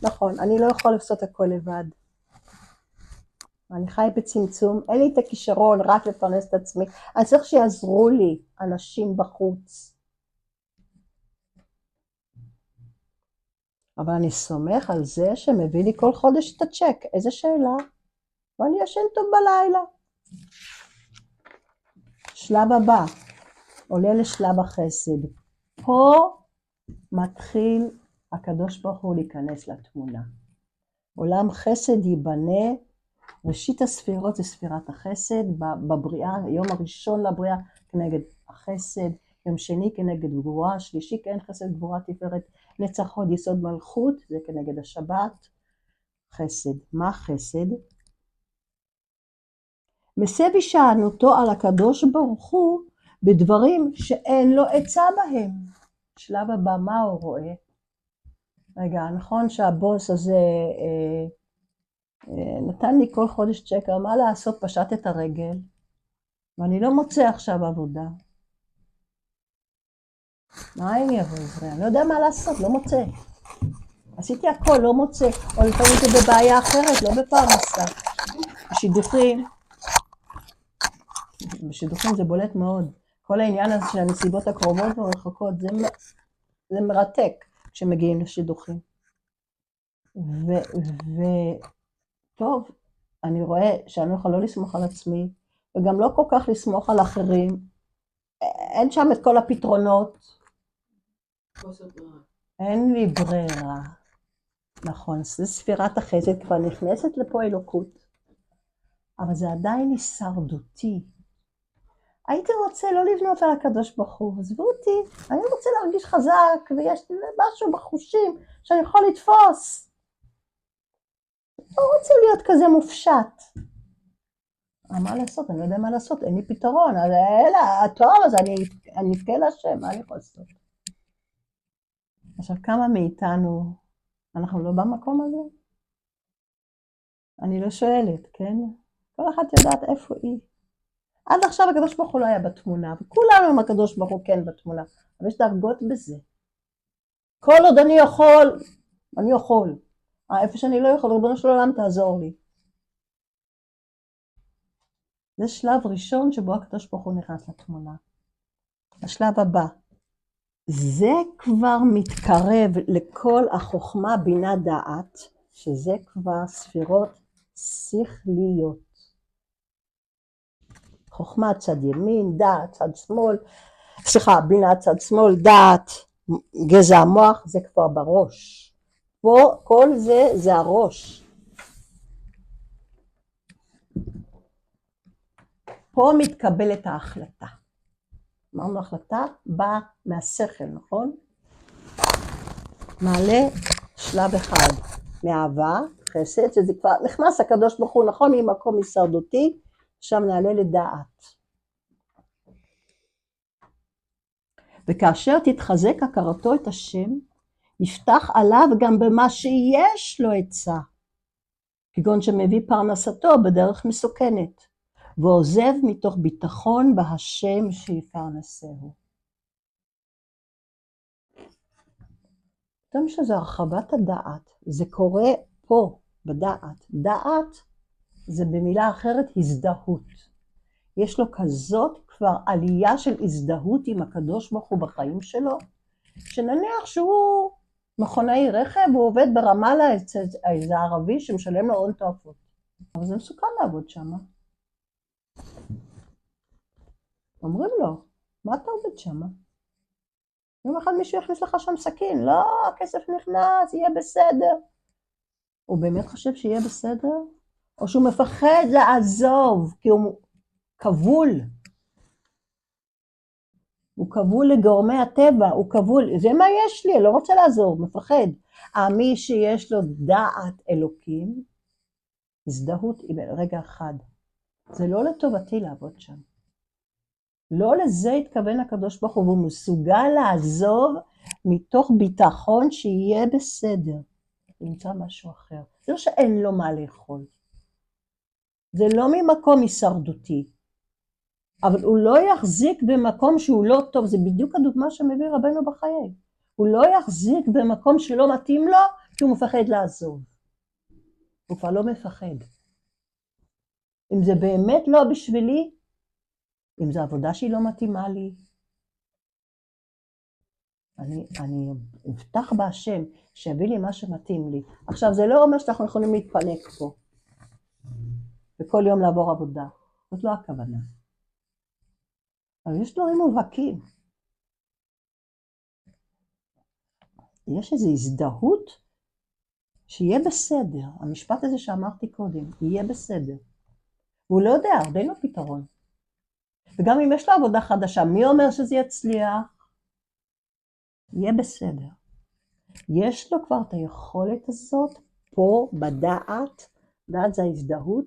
נכון, אני לא יכול לעשות הכל לבד. אני חי בצמצום, אין לי את הכישרון רק לפרנס את עצמי. אני צריך שיעזרו לי אנשים בחוץ. אבל אני סומך על זה שמביא לי כל חודש את הצ'ק. איזה שאלה? ואני ישן טוב בלילה. שלב הבא, עולה לשלב החסד. פה מתחיל הקדוש ברוך הוא להיכנס לתמונה. עולם חסד ייבנה, ראשית הספירות זה ספירת החסד, בבריאה, היום הראשון לבריאה כנגד החסד, יום שני כנגד גבורה, שלישי כן חסד גבורה תפארת, נצח הוד יסוד מלכות, זה כנגד השבת, חסד. מה חסד? מסב הישענותו על הקדוש ברוך הוא בדברים שאין לו עצה בהם. שלב הבא, מה הוא רואה? רגע, נכון שהבוס הזה נתן לי כל חודש צ'קר, מה לעשות? פשט את הרגל, ואני לא מוצא עכשיו עבודה. מה אני אבוא עזרי? אני לא יודע מה לעשות, לא מוצא. עשיתי הכל, לא מוצא. או לפעמים זה בבעיה אחרת, לא בפרנסה. בשידוכים זה בולט מאוד. כל העניין הזה של הנסיבות הקרובות ורחוקות, זה מרתק כשמגיעים לשידוכים. טוב, אני רואה שאני לא יכולה לא לסמוך על עצמי, וגם לא כל כך לסמוך על אחרים. אין שם את כל הפתרונות. אין לי ברירה. נכון, זה ספירת החסד, כבר נכנסת לפה אלוקות. אבל זה עדיין הישרדותי. הייתי רוצה לא לבנות על הקדוש ברוך הוא, עזבו אותי, אני רוצה להרגיש חזק, ויש לי משהו בחושים שאני יכול לתפוס. לא רוצה להיות כזה מופשט. מה לעשות? אני לא יודע מה לעשות, אין לי פתרון. אז אלא, התואר הזה, אני אבכה להשם, מה אני יכול לעשות? עכשיו, כמה מאיתנו, אנחנו לא במקום הזה? אני לא שואלת, כן? כל אחת יודעת איפה היא. עד עכשיו הקדוש ברוך הוא לא היה בתמונה, וכולנו עם הקדוש ברוך הוא כן בתמונה, אבל יש דרגות בזה. כל עוד אני יכול. איפה שאני לא יכול, ריבונו של עולם תעזור לי. זה שלב ראשון שבו הקדוש ברוך הוא נכנס לתמונה. השלב הבא, זה כבר מתקרב לכל החוכמה בינה דעת, שזה כבר ספירות שכליות. חוכמה צד ימין, דעת צד שמאל, בינה צד שמאל, דעת, גזע המוח, זה כבר בראש. פה כל זה הראש. פה מתקבלת ההחלטה. אמרנו החלטה באה מהשכל, נכון? מעלה שלב אחד מאהבה, חסד, שזה כבר נכנס הקדוש ברוך הוא, נכון, ממקום הישרדותי, שם נעלה לדעת. וכאשר תתחזק הכרתו את השם, יפתח עליו גם במה שיש לו עצה, כגון שמביא פרנסתו בדרך מסוכנת, ועוזב מתוך ביטחון בהשם שיפרנסהו. אתם שזה הרחבת הדעת, זה קורה פה בדעת. דעת זה במילה אחרת הזדהות. יש לו כזאת כבר עלייה של הזדהות עם הקדוש ברוך הוא בחיים שלו, שנניח שהוא מכונאי רכב, הוא עובד ברמאללה אצל איזה ערבי שמשלם לו הון תועפות. אבל זה מסוכן לעבוד שם. אומרים לו, מה אתה עובד שם? יום אחד מישהו יכניס לך שם סכין, לא, הכסף נכנס, יהיה בסדר. הוא באמת חושב שיהיה בסדר? או שהוא מפחד לעזוב, כי הוא כבול. הוא כבול לגורמי הטבע, הוא כבול, זה מה יש לי, אני לא רוצה לעזוב, מפחד. מי שיש לו דעת אלוקים, הזדהות היא ברגע אחד. זה לא לטובתי לעבוד שם. לא לזה התכוון הקדוש ברוך הוא, והוא מסוגל לעזוב מתוך ביטחון שיהיה בסדר. נמצא משהו אחר. זה לא שאין לו מה לאכול. זה לא ממקום הישרדותי. אבל הוא לא יחזיק במקום שהוא לא טוב, זה בדיוק הדוגמה שמביא רבנו בחיי. הוא לא יחזיק במקום שלא מתאים לו, כי הוא מפחד לעזוב. הוא כבר לא מפחד. אם זה באמת לא בשבילי, אם זו עבודה שהיא לא מתאימה לי, אני אבטח בהשם שיביא לי מה שמתאים לי. עכשיו זה לא אומר שאנחנו יכולים להתפנק פה, וכל יום לעבור עבודה. זאת לא הכוונה. אבל יש דברים מובהקים. יש איזו הזדהות שיהיה בסדר. המשפט הזה שאמרתי קודם, יהיה בסדר. והוא לא יודע, עוד אין לו פתרון. וגם אם יש לו עבודה חדשה, מי אומר שזה יצליח? יהיה בסדר. יש לו כבר את היכולת הזאת פה בדעת, דעת זה ההזדהות,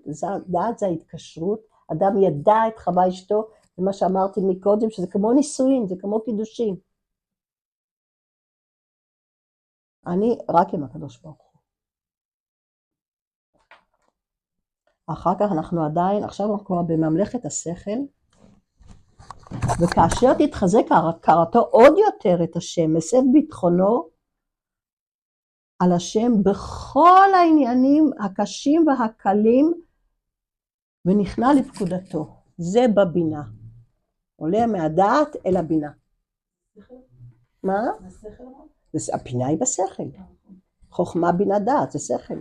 דעת זה ההתקשרות, אדם ידע את חווה אשתו, זה מה שאמרתי מקודם, שזה כמו נישואין, זה כמו קידושין. אני רק עם הקדוש ברוך הוא. אחר כך אנחנו עדיין, עכשיו אנחנו כבר בממלכת השכל, וכאשר תתחזק הכרתו עוד יותר את השם, מסב ביטחונו על השם בכל העניינים הקשים והקלים, ונכנע לפקודתו. זה בבינה. עולה מהדעת אל הבינה. מה? הבינה היא בשכל. חוכמה בינה דעת, זה שכל.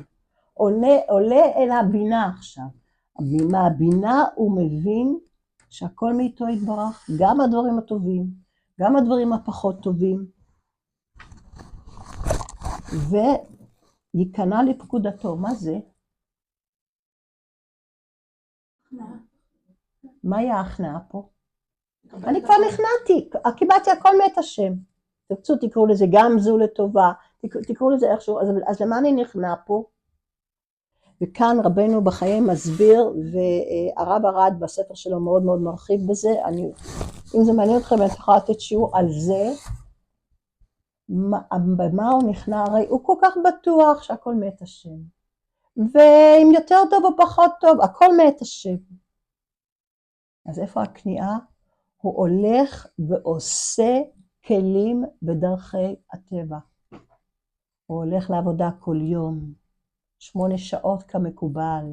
עולה אל הבינה עכשיו. מהבינה הוא מבין שהכל מאיתו יתברך, גם הדברים הטובים, גם הדברים הפחות טובים, וייכנע לפקודתו. מה זה? מהי ההכנעה פה? אני כבר נכנעתי, קיבלתי הכל מאת השם. תרצו, תקראו לזה גם זו לטובה, תקראו לזה איכשהו, אז למה אני נכנע פה? וכאן רבנו בחיי מסביר, והרב ארד בספר שלו מאוד מאוד מרחיב בזה. אם זה מעניין אתכם, אני יכולה לתת שיעור על זה, במה הוא נכנע, הרי הוא כל כך בטוח שהכל מאת השם, ואם יותר טוב או פחות טוב, הכל מאת השם. אז איפה הכניעה? הוא הולך ועושה כלים בדרכי הטבע. הוא הולך לעבודה כל יום, 8 שעות כמקובל,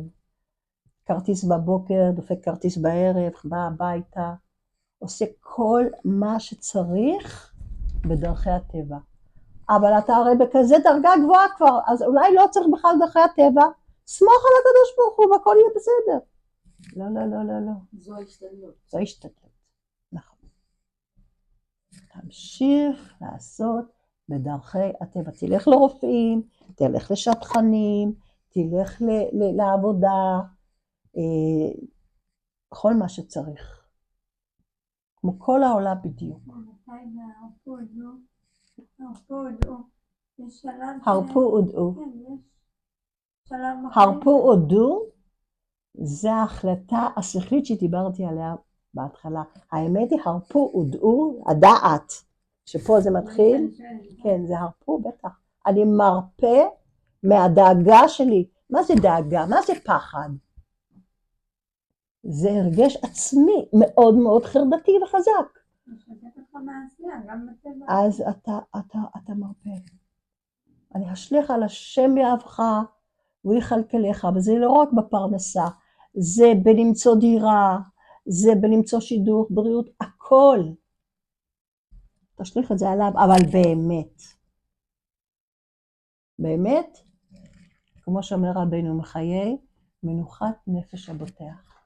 כרטיס בבוקר, דופק כרטיס בערב, בא הביתה, עושה כל מה שצריך בדרכי הטבע. אבל אתה הרי בכזה דרגה גבוהה כבר, אז אולי לא צריך בכלל דרכי הטבע, סמוך על הקדוש ברוך הוא והכל יהיה בסדר. לא, לא, לא, לא, לא. זו ההשתדלות. זו ההשתדלות. נכון. תמשיך לעשות בדרכי הטבע. תלך לרופאים, תלך לשטחנים, תלך לעבודה, כל מה שצריך. כמו כל העולם בדיוק. הרפו הודעו. הרפו הודעו זה ההחלטה השכלית שדיברתי עליה בהתחלה. האמת היא הרפו הודעו, הדעת, שפה זה מתחיל, כן, זה הרפו בטח. אני מרפא מהדאגה שלי. מה זה דאגה? מה זה פחד? זה הרגש עצמי מאוד מאוד חרדתי וחזק. אז אתה מרפא. אני אשליך על השם יאהבך והוא יכלכלך, וזה לא רק בפרנסה, זה בלמצוא דירה, זה בלמצוא שידוך, בריאות, הכל. תשליך את זה עליו, אבל באמת. באמת, כמו שאומר רבנו מחיי, מנוחת נפש הבוטח.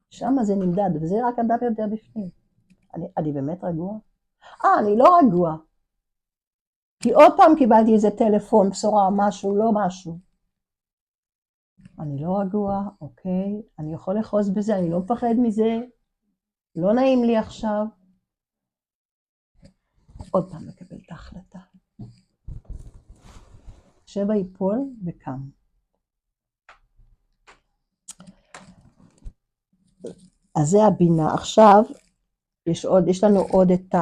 שם זה נמדד, וזה רק אדם יודע בפנים. אני באמת רגוע? אני לא רגוע. כי עוד פעם קיבלתי איזה טלפון, בשורה, משהו, לא משהו. אני לא רגוע, אוקיי? אני יכול לחוז בזה, אני לא מפחד מזה. לא נעים לי עכשיו. עוד פעם לקבל את ההחלטה. שבע ייפול וקם. אז זה הבינה. עכשיו, יש לנו עוד את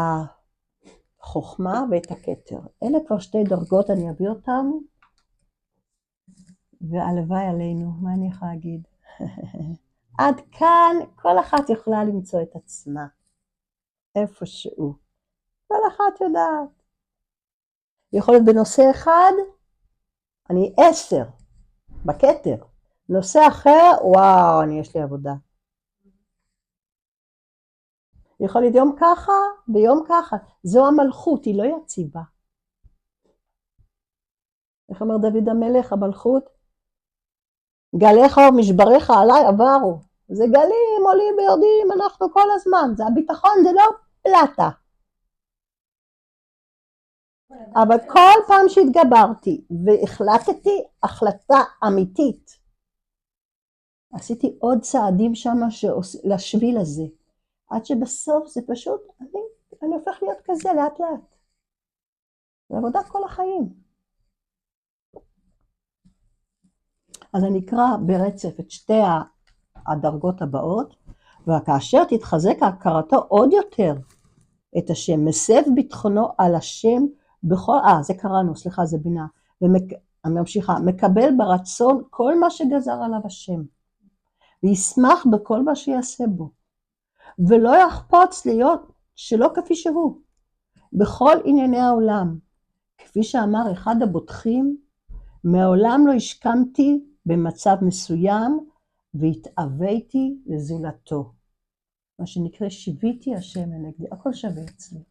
החוכמה ואת הכתר. אלה כבר שתי דרגות, אני אביא אותם. והלוואי עלינו, מה אני יכולה להגיד? עד כאן כל אחת יכולה למצוא את עצמה. איפשהו. כל אחת יודעת. יכול להיות בנושא אחד, אני 10 בכתר. נושא אחר, וואו, יש לי עבודה. יכול להיות יום ככה ויום ככה. זו המלכות, היא לא יציבה. איך אומר דוד המלך, המלכות? גליך ומשבריך עליי עברו. זה גלים, עולים ויורדים, אנחנו כל הזמן. זה הביטחון, זה לא פלטה. אבל כל פעם שהתגברתי והחלטתי החלטה אמיתית, עשיתי עוד צעדים שם לשביל הזה, עד שבסוף זה פשוט, אני הופך להיות כזה לאט לאט. זה עבודה כל החיים. אז אני אקרא ברצף את שתי הדרגות הבאות, וכאשר תתחזק הכרתו עוד יותר את השם, מסב ביטחונו על השם בכל, זה קראנו, סליחה, זה בינה, אני ממשיכה, מקבל ברצון כל מה שגזר עליו השם, וישמח בכל מה שיעשה בו, ולא יחפוץ להיות שלא כפי שהוא, בכל ענייני העולם, כפי שאמר אחד הבוטחים, מעולם לא השכמתי במצב מסוים, והתאוויתי לזולתו. מה שנקרא שיוויתי השם לנגדי, הכל שווה אצלי.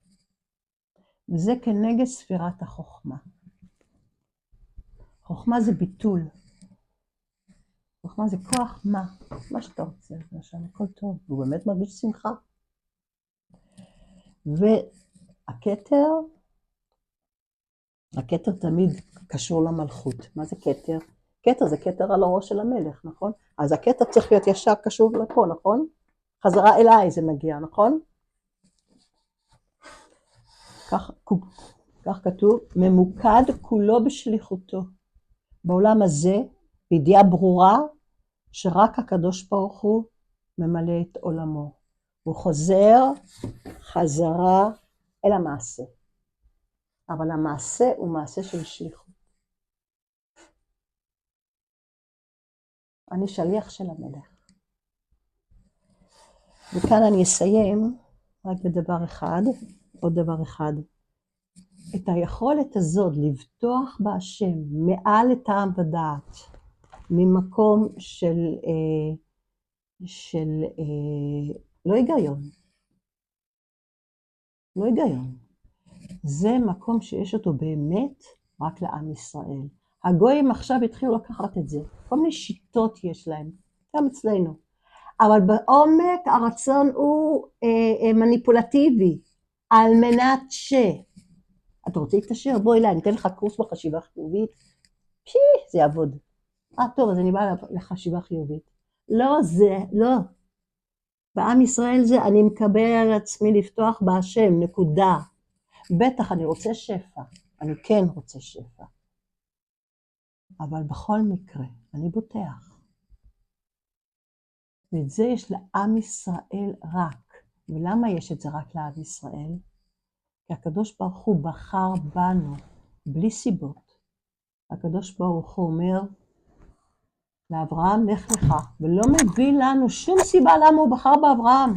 וזה כנגד ספירת החוכמה. חוכמה זה ביטול. חוכמה זה כוח מה שאתה רוצה, למשל, הכל טוב, והוא באמת מרגיש שמחה. והכתר, הכתר תמיד קשור למלכות. מה זה כתר? כתר זה כתר על הראש של המלך, נכון? אז הכתר צריך להיות ישר קשור לפה, נכון? חזרה אליי זה מגיע, נכון? כך כתוב, ממוקד כולו בשליחותו. בעולם הזה, בידיעה ברורה, שרק הקדוש ברוך הוא ממלא את עולמו. הוא חוזר חזרה אל המעשה. אבל המעשה הוא מעשה של שליחות. אני שליח של המלך. וכאן אני אסיים רק בדבר אחד, עוד דבר אחד. את היכולת הזאת לבטוח בהשם מעל לטעם ודעת, ממקום של לא היגיון. לא היגיון. זה מקום שיש אותו באמת רק לעם ישראל. הגויים עכשיו התחילו לקחת את זה. כל מיני שיטות יש להם, גם אצלנו. אבל בעומק הרצון הוא מניפולטיבי, על מנת אתה רוצה להתקשר? בוא אליי, אני אתן לך קורס בחשיבה חיובית. זה יעבוד. טוב, אז אני באה לחשיבה חיובית. לא, זה, לא. בעם ישראל זה, אני מקבל על עצמי לפתוח בהשם, נקודה. בטח, אני רוצה שפע. אני כן רוצה שפע. אבל בכל מקרה, אני בוטח. ואת זה יש לעם ישראל רק. ולמה יש את זה רק לעם ישראל? כי הקדוש ברוך הוא בחר בנו, בלי סיבות. הקדוש ברוך הוא אומר לאברהם, לך לך, ולא מביא לנו שום סיבה למה הוא בחר באברהם.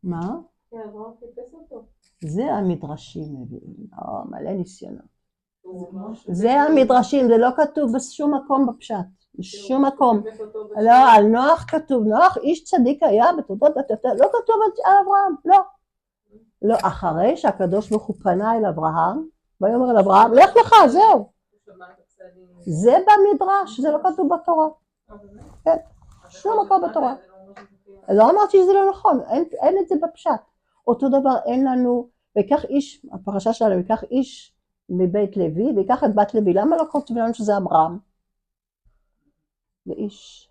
מה? זה המדרשים מביאים, מלא ניסיונות. זה המדרשים, זה לא כתוב בשום מקום בפשט, בשום מקום. לא, על נוח כתוב, נוח איש צדיק היה בתולדות, לא כתוב על אברהם, לא. לא, אחרי שהקדוש ברוך הוא פנה אל אברהם, ויאמר אל אברהם, לך לך, זהו. זה במדרש, זה לא כתוב בתורה. כן, שום מקום בתורה. לא אמרתי שזה לא נכון, אין את זה בפשט. אותו דבר אין לנו, ויקח איש, הפרשה שלנו, ויקח איש מבית לוי, ויקח את בת לוי, למה לא כותבים לנו שזה אברהם? ואיש,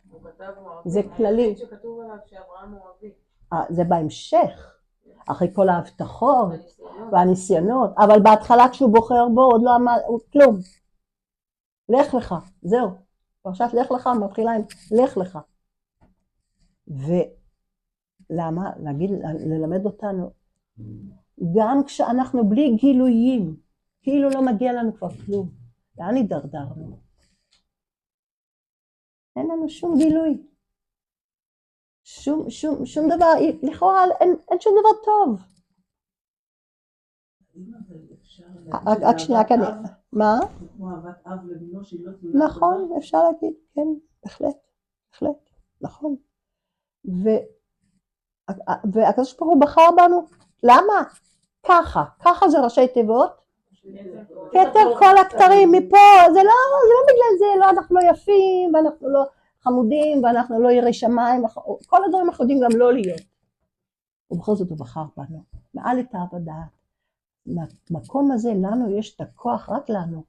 זה כללי. שכתוב עליו שאברהם הוא אבי. זה בהמשך, אחרי כל ההבטחות והניסיונות, אבל בהתחלה כשהוא בוחר בו עוד לא אמר כלום. לך לך, זהו. פרשת לך לך מתחילה עם לך לך. ולמה? ללמד אותנו, גם כשאנחנו בלי גילויים, כאילו לא מגיע לנו כבר כלום. לאן הידרדרנו? אין לנו שום גילוי. שום דבר, לכאורה אין שום דבר טוב. רק שנייה כאן, מה? כמו אהבת אב לבנו שהיא לא תלויה. נכון, אפשר להגיד, כן, בהחלט, נכון. והקדוש ברוך הוא בחר בנו, למה? ככה זה ראשי תיבות, כתר כל הכתרים מפה, זה לא בגלל זה, לא אנחנו לא יפים, ואנחנו לא חמודים, ואנחנו לא יראי שמיים, כל הדברים אנחנו יודעים גם לא להיות. ובכל זאת הוא בחר בנו, מעל את העבודה. מהמקום הזה לנו יש את הכוח, רק לנו,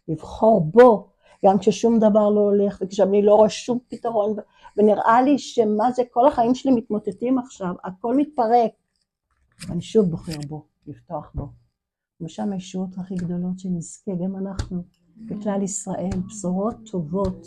לבחור בו, גם כששום דבר לא הולך, וכשאני לא רואה שום פתרון, ונראה לי שמה זה, כל החיים שלי מתמוטטים עכשיו, הכל מתפרק, אני שוב בוחר בו, לפתוח בו. ושם הישועות הכי גדולות שנזכה, גם אנחנו, בכלל ישראל, בשורות טובות.